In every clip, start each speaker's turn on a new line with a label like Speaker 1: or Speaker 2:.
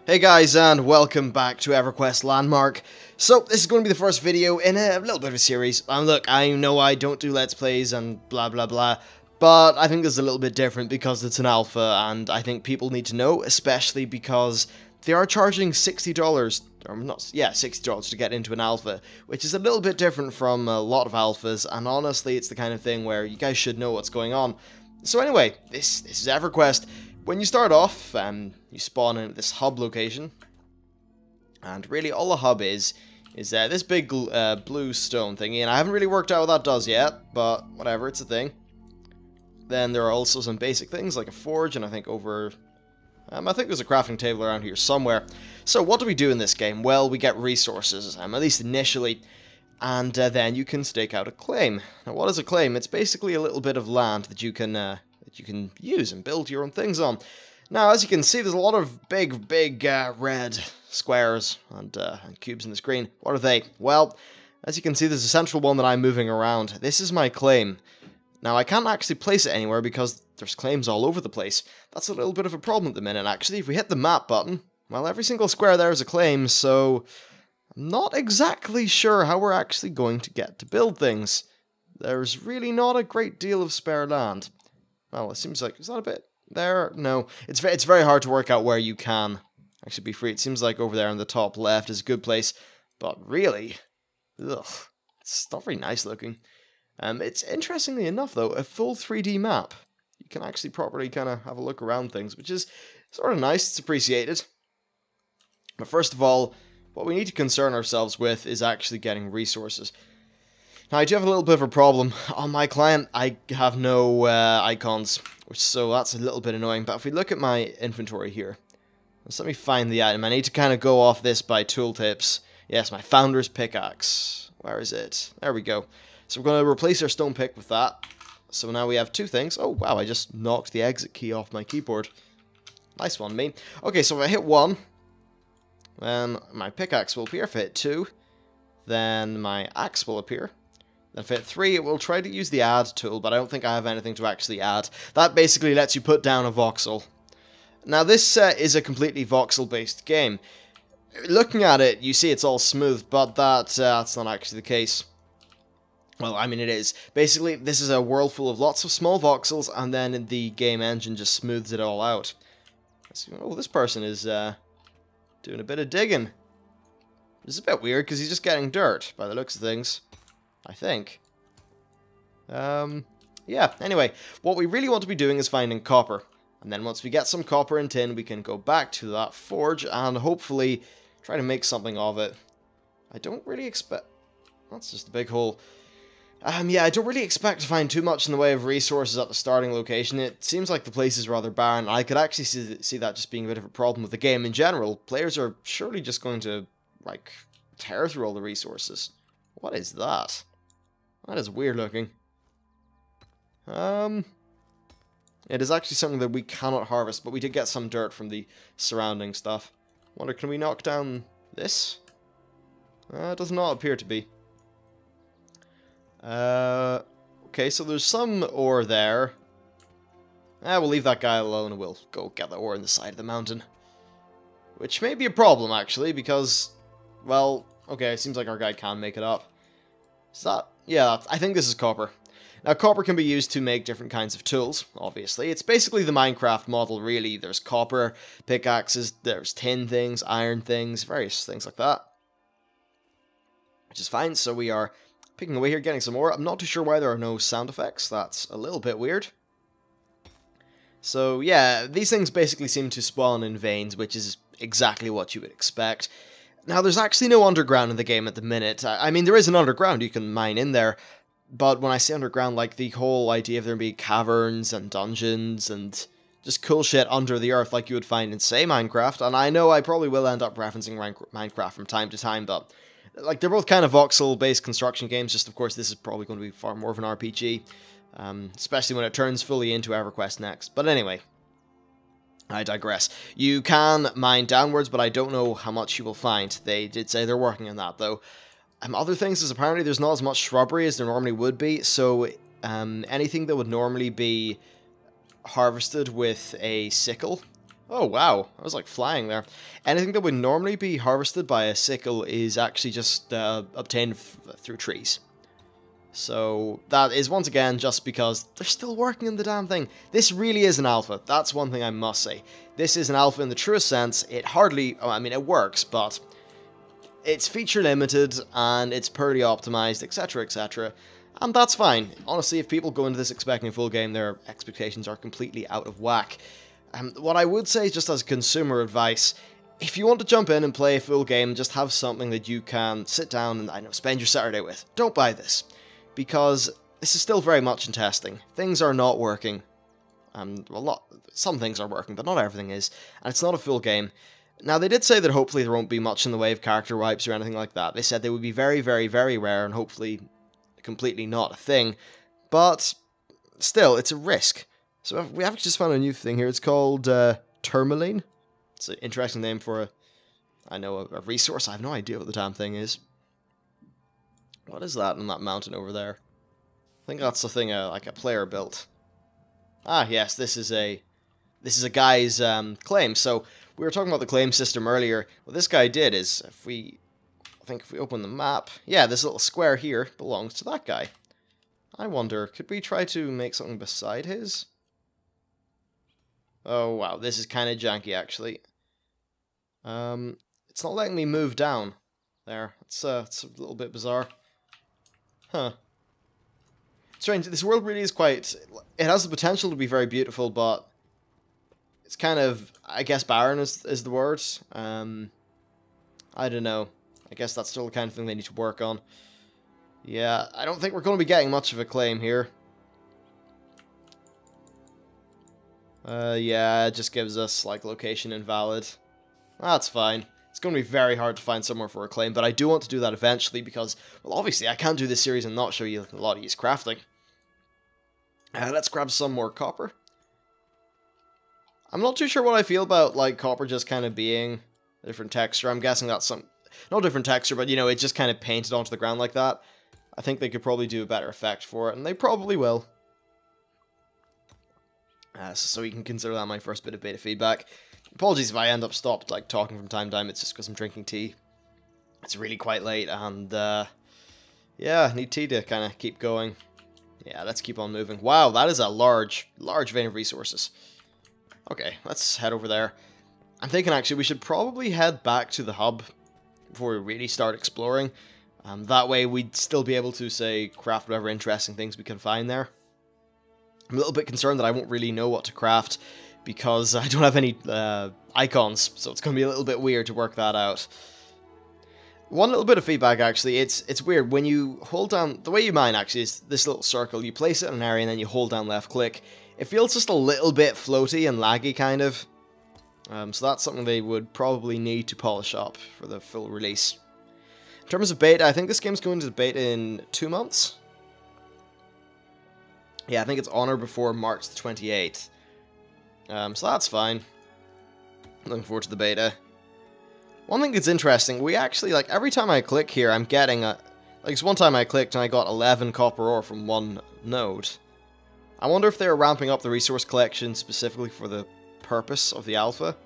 Speaker 1: Hey guys, and welcome back to Everquest Landmark. So, this is going to be the first video in a little bit of a series. And look, I know I don't do Let's Plays and blah blah blah, but I think this is a little bit different because it's an alpha, and I think people need to know, especially because they are charging $60, or not, yeah, $60 to get into an alpha, which is a little bit different from a lot of alphas, and honestly, it's the kind of thing where you guys should know what's going on. So anyway, this is Everquest. When you start off, you spawn in at this hub location, and really all the hub is this big blue stone thingy, and I haven't really worked out what that does yet, but whatever, it's a thing. Then there are also some basic things like a forge, and I think I think there's a crafting table around here somewhere. So what do we do in this game? Well, we get resources, at least initially, and then you can stake out a claim. Now, what is a claim? It's basically a little bit of land that you can use and build your own things on. Now, as you can see, there's a lot of big red squares and cubes in the screen. What are they? Well, as you can see, there's a central one that I'm moving around. This is my claim. Now, I can't actually place it anywhere because there's claims all over the place. That's a little bit of a problem at the minute, actually. If we hit the map button, well, every single square there is a claim, so I'm not exactly sure how we're actually going to get to build things. There's really not a great deal of spare land. Well, it seems like, is that a bit there? No, it's very hard to work out where you can actually be free. It seems like over there in the top left is a good place, but really, ugh, it's not very nice looking. It's interestingly enough, though, a full 3D map. You can actually properly kind of have a look around things, which is sort of nice. It's appreciated. But first of all, what we need to concern ourselves with is actually getting resources. Now, I do have a little bit of a problem. On my client, I have no icons, so that's a little bit annoying. But if we look at my inventory here, let's let me find the item. I need to kind of go off this by tooltips. Yes, my founder's pickaxe. Where is it? There we go. So we're going to replace our stone pick with that. So now we have two things. Oh, wow, I just knocked the exit key off my keyboard. Nice one, me. Okay, so if I hit 1, then my pickaxe will appear. If I hit 2, then my axe will appear. Then if I hit 3, it will try to use the add tool, but I don't think I have anything to actually add. That basically lets you put down a voxel. Now, this is a completely voxel-based game. Looking at it, you see it's all smooth, but that's not actually the case. Well, I mean, it is. Basically, this is a world full of lots of small voxels, and then the game engine just smooths it all out. Oh, this person is doing a bit of digging. This is a bit weird, because he's just getting dirt, by the looks of things. I think. Yeah, anyway, what we really want to be doing is finding copper. And then once we get some copper and tin, we can go back to that forge and hopefully try to make something of it. I don't really expect... That's just a big hole. Yeah, I don't really expect to find too much in the way of resources at the starting location. It seems like the place is rather barren. I could actually see that just being a bit of a problem with the game in general. Players are surely just going to, like, tear through all the resources. What is that? That is weird looking. It is actually something that we cannot harvest, but we did get some dirt from the surrounding stuff. Wonder, can we knock down this? It does not appear to be. Okay, so there's some ore there. We'll leave that guy alone and we'll go get the ore in the side of the mountain. Which may be a problem, actually, because, well, okay, it seems like our guy can make it up. Is that... Yeah, I think this is copper. Now, copper can be used to make different kinds of tools, obviously. It's basically the Minecraft model, really. There's copper, pickaxes, there's tin things, iron things, various things like that. Which is fine, so we are picking away here, getting some more. I'm not too sure why there are no sound effects. That's a little bit weird. So, yeah, these things basically seem to spawn in veins, which is exactly what you would expect. Now, there's actually no underground in the game at the minute. I mean, there is an underground, you can mine in there, but when I say underground, like, the whole idea of there being caverns and dungeons and just cool shit under the earth like you would find in, say, Minecraft, and I know I probably will end up referencing Minecraft from time to time, but, like, they're both kind of voxel-based construction games, just, of course, this is probably going to be far more of an RPG, especially when it turns fully into Everquest Next. But anyway, I digress. You can mine downwards, but I don't know how much you will find. They did say they're working on that, though. Other things is apparently there's not as much shrubbery as there normally would be, so anything that would normally be harvested with a sickle Oh wow, I was like flying there. Anything that would normally be harvested by a sickle is actually just obtained through trees. So that is once again just because they're still working on the damn thing. This really is an alpha, that's one thing I must say. This is an alpha in the truest sense. It hardly, oh, I mean it works, but it's feature limited and it's poorly optimized, etc, etc. And that's fine. Honestly, if people go into this expecting a full game, their expectations are completely out of whack. What I would say, just as consumer advice, if you want to jump in and play a full game, just have something that you can sit down and, I know, spend your Saturday with. Don't buy this, because this is still very much in testing. Things are not working. Well, some things are working, but not everything is, and it's not a full game. Now, they did say that hopefully there won't be much in the way of character wipes or anything like that. They said they would be very, very, very rare, and hopefully completely not a thing, but still, it's a risk. So we have just found a new thing here. It's called Tourmaline. It's an interesting name for a resource. I have no idea what the damn thing is. What is that on that mountain over there? I think that's the thing like a player built. Ah, yes, this is a guy's claim. So we were talking about the claim system earlier. What this guy did is, if we open the map, yeah, this little square here belongs to that guy. I wonder, could we try to make something beside his? Oh wow, this is kind of janky actually. It's not letting me move down. There, it's a little bit bizarre. Huh. Strange. This world really is quite. It has the potential to be very beautiful, but it's kind of, I guess, barren is the word. I don't know. I guess that's still the kind of thing they need to work on. Yeah, I don't think we're going to be getting much of a claim here. Yeah, it just gives us, like, location invalid. That's fine. It's going to be very hard to find somewhere for a claim, but I do want to do that eventually because, well, obviously I can't do this series and not show you a lot of use crafting. Let's grab some more copper. I'm not too sure what I feel about, like, copper just kind of being a different texture. I'm guessing that's not different texture, but, you know, it just kind of painted onto the ground like that. I think they could probably do a better effect for it, and they probably will. So you can consider that my first bit of beta feedback. Apologies if I end up stopped like talking from time to time, it's just because I'm drinking tea. It's really quite late, and yeah, I need tea to kind of keep going. Yeah, let's keep on moving. Wow, that is a large vein of resources. Okay, let's head over there. I'm thinking actually we should probably head back to the hub before we really start exploring. That way we'd still be able to, say, craft whatever interesting things we can find there. I'm a little bit concerned that I won't really know what to craft because I don't have any icons, so it's going to be a little bit weird to work that out. One little bit of feedback, actually, it's weird. When you hold down, the way you mine, actually, is this little circle. You place it in an area and then you hold down left click. It feels just a little bit floaty and laggy, kind of. So that's something they would probably need to polish up for the full release. In terms of beta, I think this game's going to beta in 2 months. Yeah, I think it's on or before March the 28th. So that's fine. Looking forward to the beta. One thing that's interesting, we actually, like, every time I click here, I'm getting a... Like, it's one time I clicked and I got 11 copper ore from one node. I wonder if they're ramping up the resource collection specifically for the purpose of the alpha.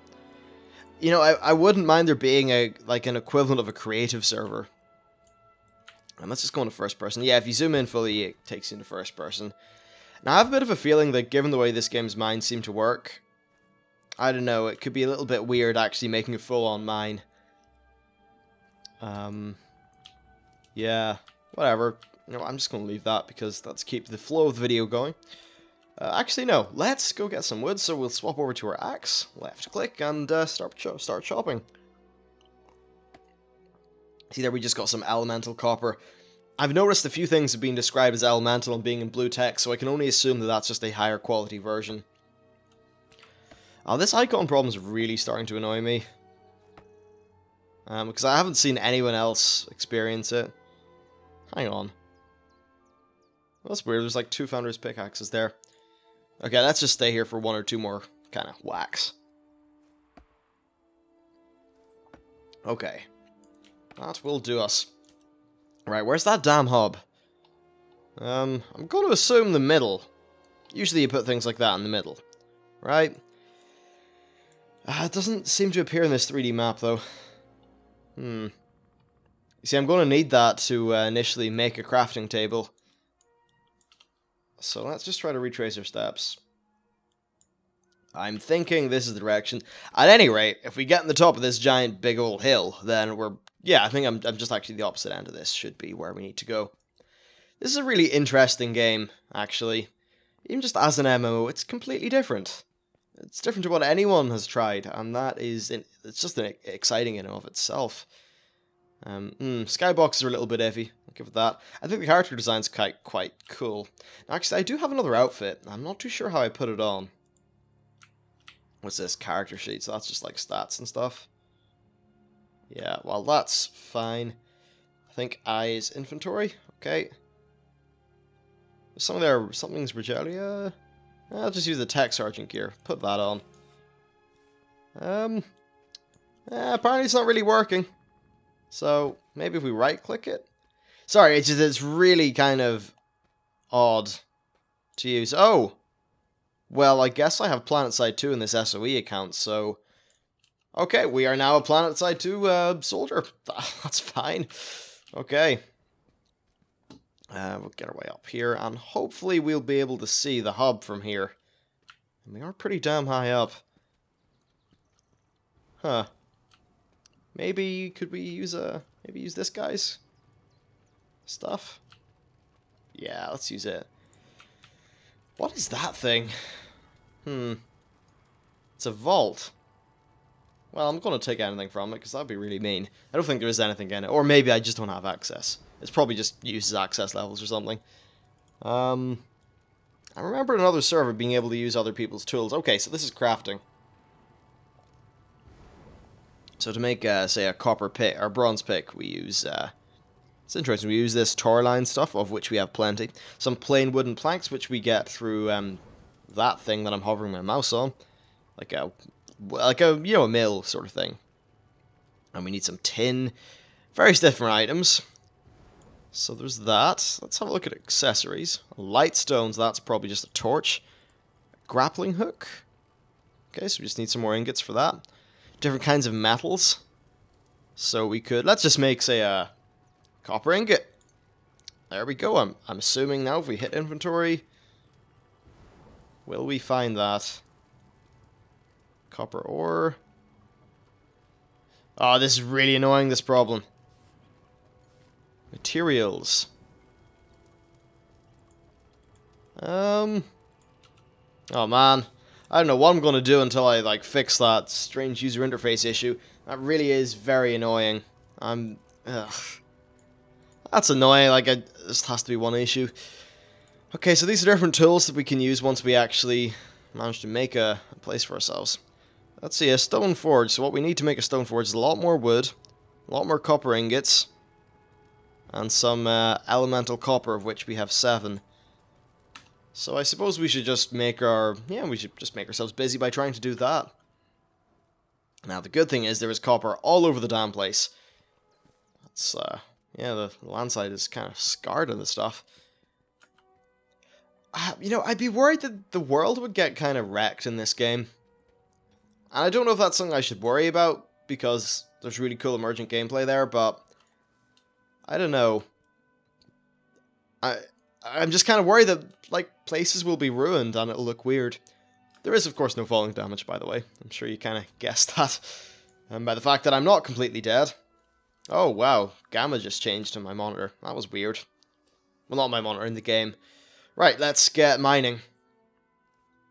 Speaker 1: You know, I wouldn't mind there being an equivalent of a creative server. And let's just go into first person. Yeah, if you zoom in fully, it takes you into first person. Now, I have a bit of a feeling that given the way this game's mines seem to work, I don't know, it could be a little bit weird actually making a full-on mine. Yeah, whatever. You know, I'm just going to leave that because let's keep the flow of the video going. Actually, no, let's go get some wood, so we'll swap over to our axe, left click, and start chopping. See there, we just got some elemental copper. I've noticed a few things have been described as elemental and being in blue text, so I can only assume that that's just a higher quality version. Oh, this icon problem is really starting to annoy me. Because I haven't seen anyone else experience it. Hang on. That's weird, there's like 2 Founder's pickaxes there. Okay, let's just stay here for 1 or 2 more kind of whacks. Okay. That will do us. Right, where's that damn hub? I'm going to assume the middle. Usually you put things like that in the middle. Right? It doesn't seem to appear in this 3D map, though. You see, I'm going to need that to initially make a crafting table. So let's just try to retrace our steps. I'm thinking this is the direction. At any rate, if we get on the top of this giant big old hill, then we're... Yeah, I think I'm just actually the opposite end of this should be where we need to go. This is a really interesting game, actually. Even just as an MMO, it's completely different. It's different to what anyone has tried, and that is... It's just exciting in and of itself. Skyboxes are a little bit iffy. I'll give it that. I think the character design's quite cool. Actually, I do have another outfit. I'm not too sure how I put it on. What's this? Character sheet. So that's just like stats and stuff. Yeah, well, that's fine. I think I is inventory. Okay. Something's regalia. I'll just use the tech sergeant gear. Put that on. Apparently it's not really working. So, maybe if we right-click it? Sorry, it's really kind of odd to use. Oh! Well, I guess I have PlanetSide 2 in this SOE account, so... Okay, we are now a PlanetSide 2 soldier. That's fine. Okay. We'll get our way up here, and hopefully we'll be able to see the hub from here. And we are pretty damn high up. Huh. Maybe could we use maybe use this guy's stuff? Yeah, let's use it. What is that thing? It's a vault. Well, I'm going to take anything from it, because that'd be really mean. I don't think there is anything in it. Or maybe I just don't have access. It's probably just uses access levels or something. I remember another server being able to use other people's tools. Okay, so this is crafting. So to make, say, a copper pick, or bronze pick, we use, it's interesting, we use this tar line stuff, of which we have plenty. Some plain wooden planks, which we get through, that thing that I'm hovering my mouse on. Like a, you know, a mill sort of thing. And we need some tin. Various different items. So there's that. Let's have a look at accessories. Light stones, that's probably just a torch. Grappling hook. Okay, so we just need some more ingots for that. Different kinds of metals. So we could, let's just make, say, a copper ingot. There we go. I'm assuming now if we hit inventory, will we find that? Copper ore. Oh, this is really annoying, this problem. Materials. Oh man. I don't know what I'm going to do until I, like, fix that strange user interface issue. That really is very annoying. That's annoying, like, this has to be one issue. Okay, so these are different tools that we can use once we actually manage to make a place for ourselves. Let's see, a stone forge. So what we need to make a stone forge is a lot more wood, a lot more copper ingots, and some elemental copper, of which we have 7. So I suppose we should just make ourselves busy by trying to do that. Now the good thing is there is copper all over the damn place. That's, yeah, the landside is kind of scarred of the stuff. You know, I'd be worried that the world would get kind of wrecked in this game. And I don't know if that's something I should worry about, because there's really cool emergent gameplay there, but I don't know. I'm just kind of worried that, like, places will be ruined and it'll look weird. There is, of course, no falling damage, by the way. I'm sure you kind of guessed that. And by the fact that I'm not completely dead. Oh, wow. Gamma just changed on my monitor. That was weird. Well, not my monitor, in the game. Right, let's get mining.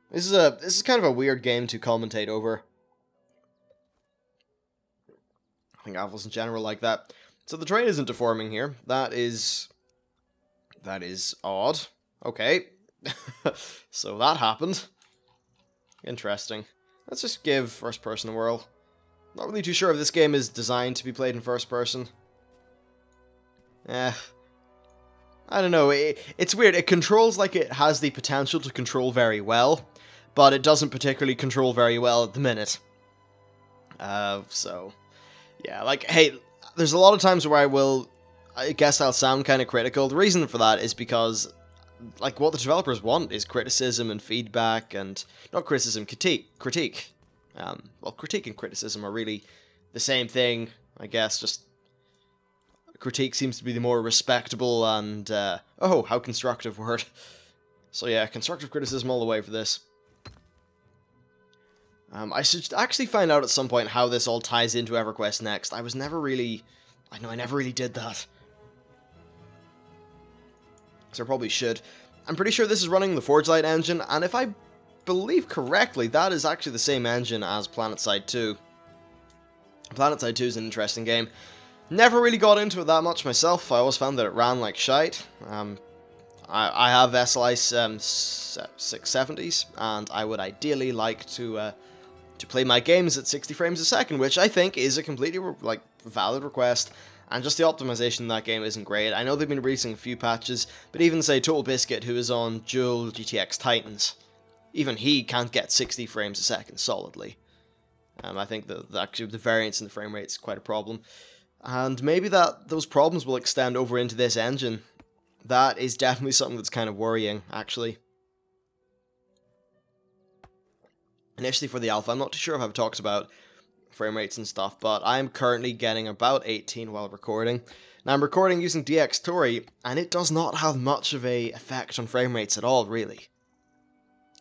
Speaker 1: This is kind of a weird game to commentate over. I think apples in general like that. So the train isn't deforming here. That is odd. Okay. So that happened. Interesting. Let's just give first person a whirl. Not really too sure if this game is designed to be played in first person. I don't know. It's weird. It controls like it has the potential to control very well, but it doesn't particularly control very well at the minute. So, yeah, like, hey, there's a lot of times where I guess I'll sound kind of critical. The reason for that is because, like, what the developers want is criticism and feedback and, not criticism, critique. Well, critique and criticism are really the same thing, I guess, just critique seems to be the more respectable and, oh, how constructive word. So yeah, constructive criticism all the way for this. I should actually find out at some point how this all ties into Everquest Next. I never really did that. So I probably should. I'm pretty sure this is running the Forge Light engine, and if I believe correctly, that is actually the same engine as PlanetSide 2. PlanetSide 2 is an interesting game. Never really got into it that much myself. I always found that it ran like shite. I have SLI 670s, and I would ideally like to play my games at 60 frames a second, which I think is a completely valid request. And just the optimization in that game isn't great. I know they've been releasing a few patches, but even, say, Total Biscuit, who is on dual GTX Titans, even he can't get 60 frames a second solidly. I think that actually the variance in the frame rate is quite a problem. And maybe those problems will extend over into this engine. That is definitely something that's kind of worrying, actually. Initially for the alpha, I'm not too sure if I've talked about frame rates and stuff, but I'm currently getting about 18 while recording. Now I'm recording using DxTory, and it does not have much of a effect on frame rates at all, really.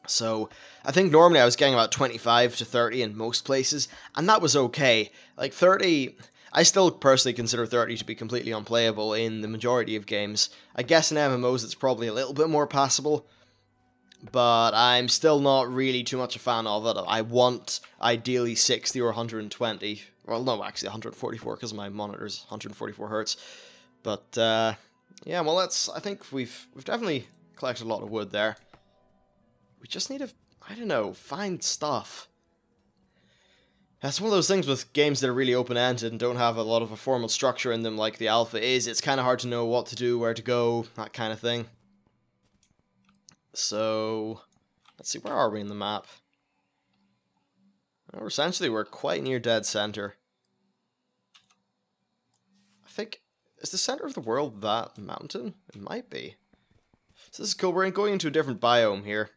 Speaker 1: So I think normally I was getting about 25 to 30 in most places, and that was okay. Like 30, I still personally consider 30 to be completely unplayable in the majority of games. I guess in MMOs it's probably a little bit more passable, but I'm still not really too much a fan of it. I want ideally 60 or 120. Well, no, actually 144 because my monitor's 144 hertz. But yeah, well, I think we've definitely collected a lot of wood there. We just need to, I don't know, find stuff. That's one of those things with games that are really open-ended and don't have a lot of a formal structure in them like the alpha is. It's kind of hard to know what to do, where to go, that kind of thing. So, let's see, where are we in the map? Well, essentially, we're quite near dead center. I think, is the center of the world that mountain? It might be. So this is cool, we're going into a different biome here.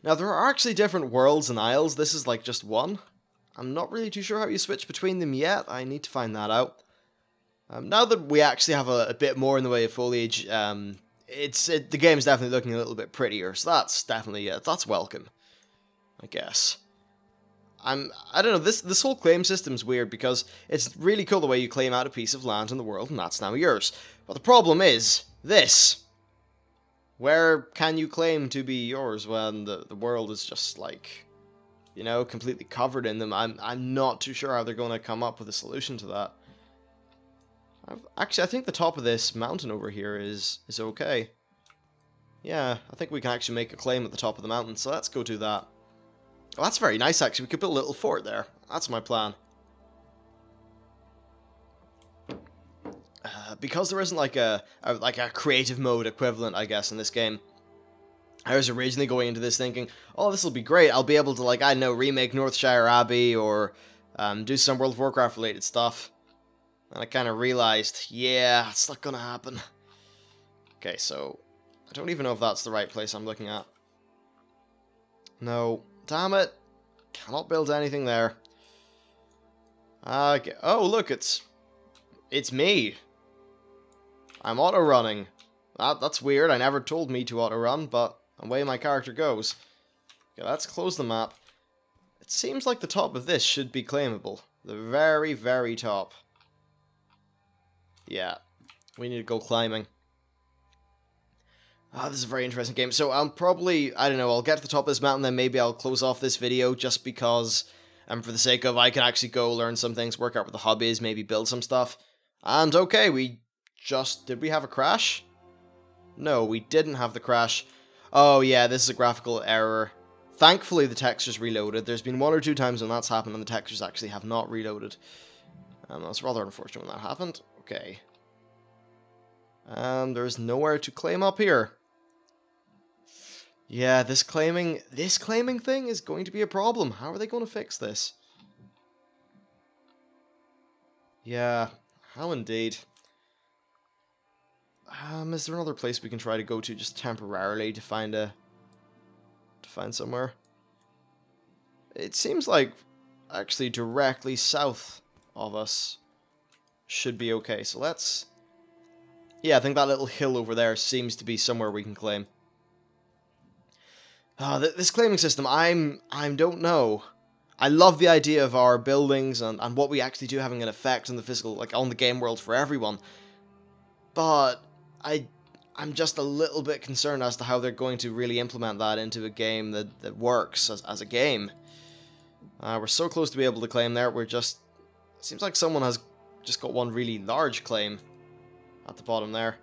Speaker 1: Now, there are actually different worlds and isles. This is like just one. I'm not really too sure how you switch between them yet. I need to find that out. Now that we actually have a bit more in the way of foliage, the game's definitely looking a little bit prettier, so that's definitely, that's welcome, I guess. I don't know, this whole claim system's weird because it's really cool the way you claim out a piece of land in the world and that's now yours. But the problem is, this. Where can you claim to be yours when the world is just like, you know, completely covered in them? I'm not too sure how they're going to come up with a solution to that. Actually, I think the top of this mountain over here is okay. Yeah, I think we can actually make a claim at the top of the mountain, so let's go do that. Oh, that's very nice, actually. We could build a little fort there. That's my plan. Because there isn't like a creative mode equivalent, I guess, in this game. I was originally going into this thinking, oh, this will be great. I'll be able to, like, I don't know, remake Northshire Abbey or do some World of Warcraft related stuff. And I kind of realized, yeah, it's not gonna happen. Okay, so I don't even know if that's the right place I'm looking at. No, damn it. Cannot build anything there. Okay. Oh, look, it's me. I'm auto-running. That's weird. I never told me to auto-run, but away my character goes. Okay, let's close the map. It seems like the top of this should be claimable. The very, very top. Yeah. We need to go climbing. Ah, this is a very interesting game. So I'm probably, I don't know, I'll get to the top of this mountain, then maybe I'll close off this video just because, for the sake of, I can actually go learn some things, work out what the hobby is, maybe build some stuff. And okay, did we have a crash? No, we didn't have the crash. Oh yeah, this is a graphical error. Thankfully the texture's reloaded. There's been one or two times when that's happened and the textures actually have not reloaded. That's rather unfortunate when that happened. Okay. There's nowhere to claim up here. Yeah, this claiming thing is going to be a problem. How are they going to fix this? Yeah, how indeed. Is there another place we can try to go to just temporarily to find somewhere? It seems like actually directly south of us should be okay. So let's... Yeah, I think that little hill over there seems to be somewhere we can claim. This claiming system, I don't know. I love the idea of our buildings and what we actually do having an effect on the physical, like on the game world for everyone. But I'm just a little bit concerned as to how they're going to really implement that into a game that works as a game. We're so close to be able to claim there. We're just... Seems like someone has just got one really large claim at the bottom there.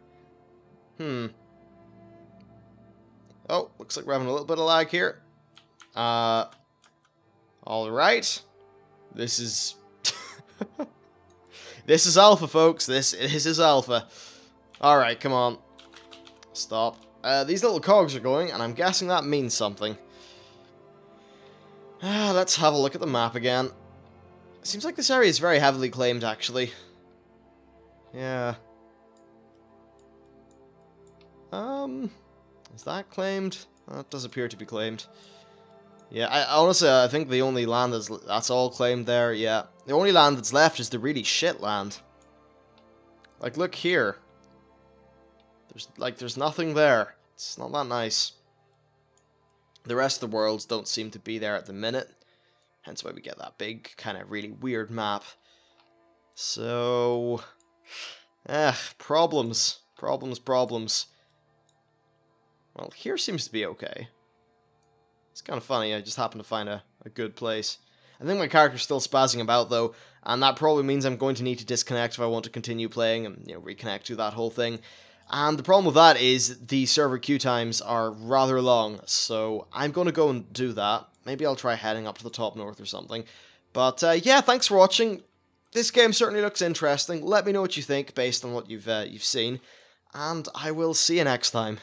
Speaker 1: Oh, looks like we're having a little bit of lag here. Alright. This is... This is alpha, folks. This is alpha. Alright, come on. Stop. These little cogs are going, and I'm guessing that means something. Let's have a look at the map again. It seems like this area is very heavily claimed, actually. Yeah. Is that claimed? That does appear to be claimed. Yeah, honestly, I think the only land that's all claimed there, yeah. The only land that's left is the really shit land. Like, look here. There's nothing there. It's not that nice. The rest of the worlds don't seem to be there at the minute. Hence why we get that big, kind of really weird map. So... problems. Problems. Well, here seems to be okay. It's kind of funny, I just happened to find a good place. I think my character's still spazzing about, though, and that probably means I'm going to need to disconnect if I want to continue playing and, you know, reconnect to that whole thing. And the problem with that is the server queue times are rather long, so I'm going to go and do that. Maybe I'll try heading up to the top north or something. But, yeah, thanks for watching. This game certainly looks interesting. Let me know what you think based on what you've seen, and I will see you next time.